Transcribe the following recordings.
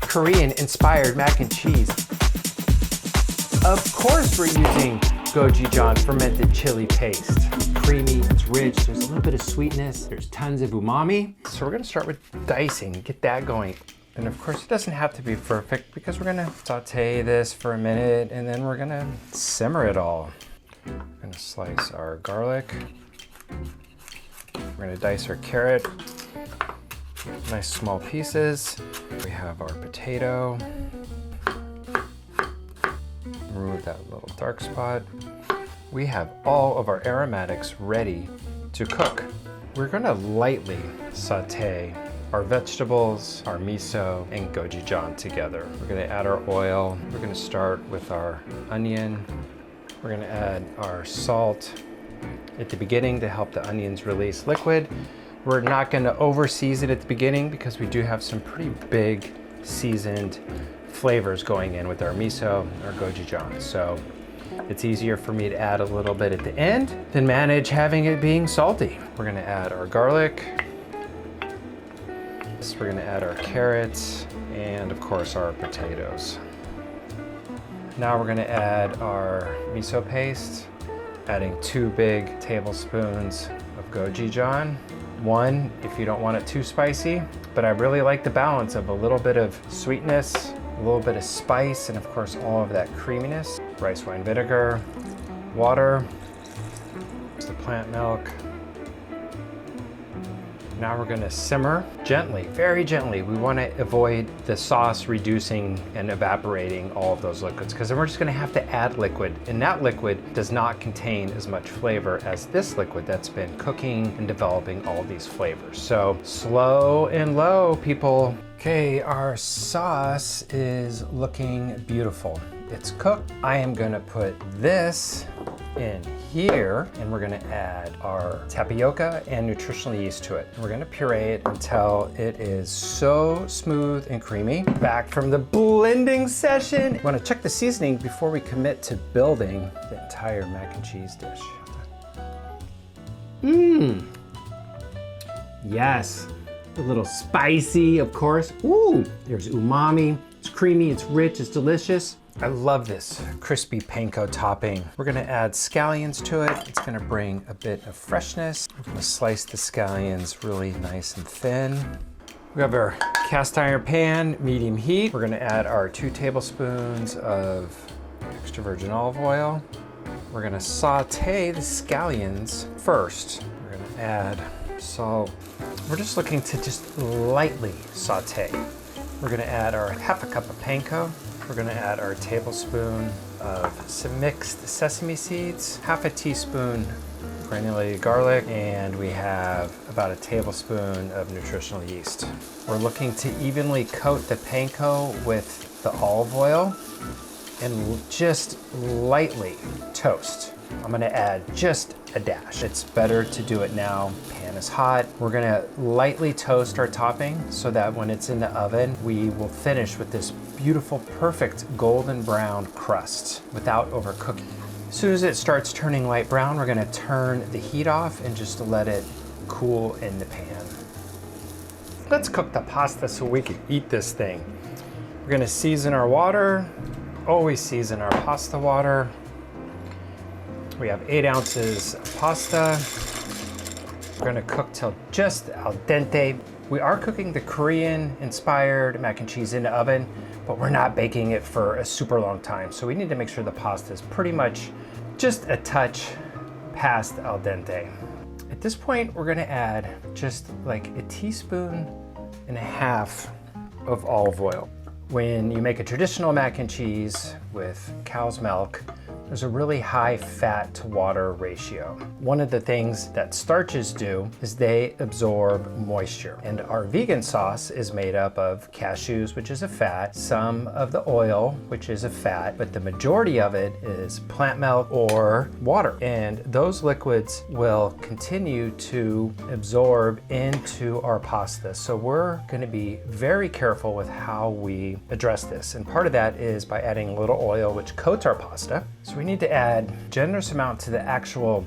Korean-inspired mac and cheese. Of course we're using gochujang fermented chili paste. Creamy, it's rich, there's a little bit of sweetness, there's tons of umami. So we're gonna start with dicing, get that going. And of course it doesn't have to be perfect because we're gonna saute this for a minute and then we're gonna simmer it all. We're gonna slice our garlic. We're gonna dice our carrot. Nice small pieces. We have our potato. Remove that little dark spot. We have all of our aromatics ready to cook. We're gonna lightly saute our vegetables, our miso, and gochujang together. We're gonna add our oil. We're gonna start with our onion. We're gonna add our salt at the beginning to help the onions release liquid. We're not gonna over season at the beginning because we do have some pretty big seasoned flavors going in with our miso, our gochujang. So it's easier for me to add a little bit at the end than manage having it being salty. We're gonna add our garlic. So we're gonna add our carrots and of course our potatoes. Now we're gonna add our miso paste, adding 2 big tablespoons of gochujang. 1 if you don't want it too spicy, but I really like the balance of a little bit of sweetness, a little bit of spice, and of course all of that creaminess. Rice wine vinegar, water, the plant milk. Now we're gonna simmer gently, very gently. We wanna avoid the sauce reducing and evaporating all of those liquids because then we're just gonna have to add liquid, and that liquid does not contain as much flavor as this liquid that's been cooking and developing all these flavors. So slow and low, people. Okay, our sauce is looking beautiful. It's cooked. I am gonna put this in here and we're gonna add our tapioca and nutritional yeast to it. We're gonna puree it until it is so smooth and creamy. Back from the blending session. We wanna check the seasoning before we commit to building the entire mac and cheese dish. Yes, a little spicy, of course. Ooh, there's umami. It's creamy, it's rich, it's delicious. I love this crispy panko topping. We're gonna add scallions to it. It's gonna bring a bit of freshness. We're gonna slice the scallions really nice and thin. We have our cast iron pan, medium heat. We're gonna add our 2 tablespoons of extra virgin olive oil. We're gonna saute the scallions first. We're gonna add salt. We're just looking to just lightly saute. We're gonna add our half a cup of panko. We're gonna add our tablespoon of some mixed sesame seeds, half a teaspoon granulated garlic, and we have about a tablespoon of nutritional yeast. We're looking to evenly coat the panko with the olive oil and just lightly toast. I'm gonna add just a dash. It's better to do it now. Pan is hot. We're gonna lightly toast our topping so that when it's in the oven, we will finish with this beautiful, perfect golden brown crust without overcooking. As soon as it starts turning light brown, we're gonna turn the heat off and just let it cool in the pan. Let's cook the pasta so we can eat this thing. We're gonna season our water. Always season our pasta water. We have 8 ounces of pasta. We're gonna cook till just al dente. We are cooking the Korean-inspired mac and cheese in the oven, but we're not baking it for a super long time. So we need to make sure the pasta is pretty much just a touch past al dente. At this point, we're gonna add just like a teaspoon and a half of olive oil. When you make a traditional mac and cheese with cow's milk, there's a really high fat to water ratio. One of the things that starches do is they absorb moisture. And our vegan sauce is made up of cashews, which is a fat, some of the oil, which is a fat, but the majority of it is plant milk or water. And those liquids will continue to absorb into our pasta. So we're gonna be very careful with how we address this. And part of that is by adding a little oil, which coats our pasta. So we need to add a generous amount to the actual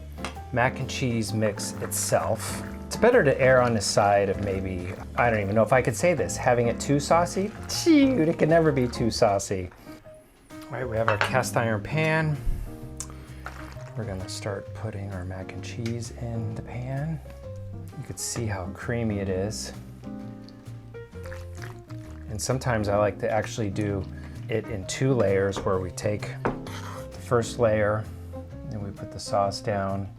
mac and cheese mix itself. It's better to err on the side of maybe, I don't even know if I could say this, having it too saucy. Shoot, it can never be too saucy. All right, we have our cast iron pan. We're gonna start putting our mac and cheese in the pan. You can see how creamy it is. And sometimes I like to actually do it in 2 layers where we take the first layer, and we put the sauce down,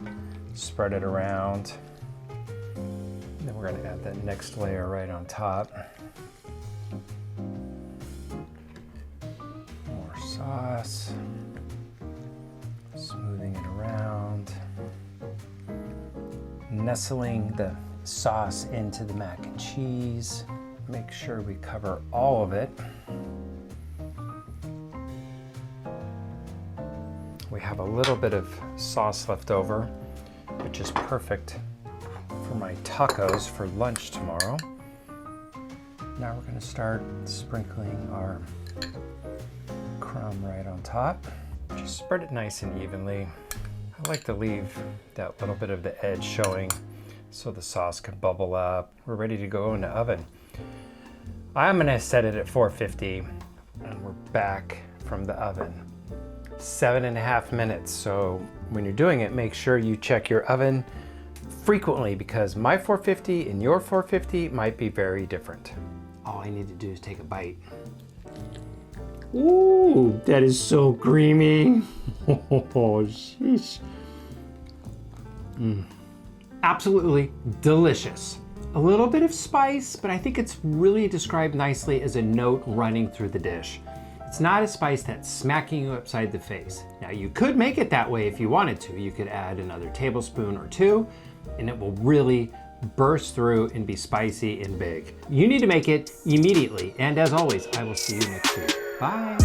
spread it around. And then we're gonna add that next layer right on top. More sauce. Smoothing it around. Nestling the sauce into the mac and cheese. Make sure we cover all of it. We have a little bit of sauce left over, which is perfect for my tacos for lunch tomorrow. Now we're going to start sprinkling our crumb right on top. Just spread it nice and evenly. I like to leave that little bit of the edge showing so the sauce can bubble up. We're ready to go in the oven. I'm gonna set it at 450 and we're back from the oven. 7.5 minutes. So when you're doing it, make sure you check your oven frequently because my 450 and your 450 might be very different. All I need to do is take a bite. Ooh, that is so creamy. Oh, sheesh. Absolutely delicious. A little bit of spice, but I think it's really described nicely as a note running through the dish. It's not a spice that's smacking you upside the face. Now you could make it that way if you wanted to. You could add another tablespoon or 2, and it will really burst through and be spicy and big. You need to make it immediately. And as always, I will see you next week. Bye.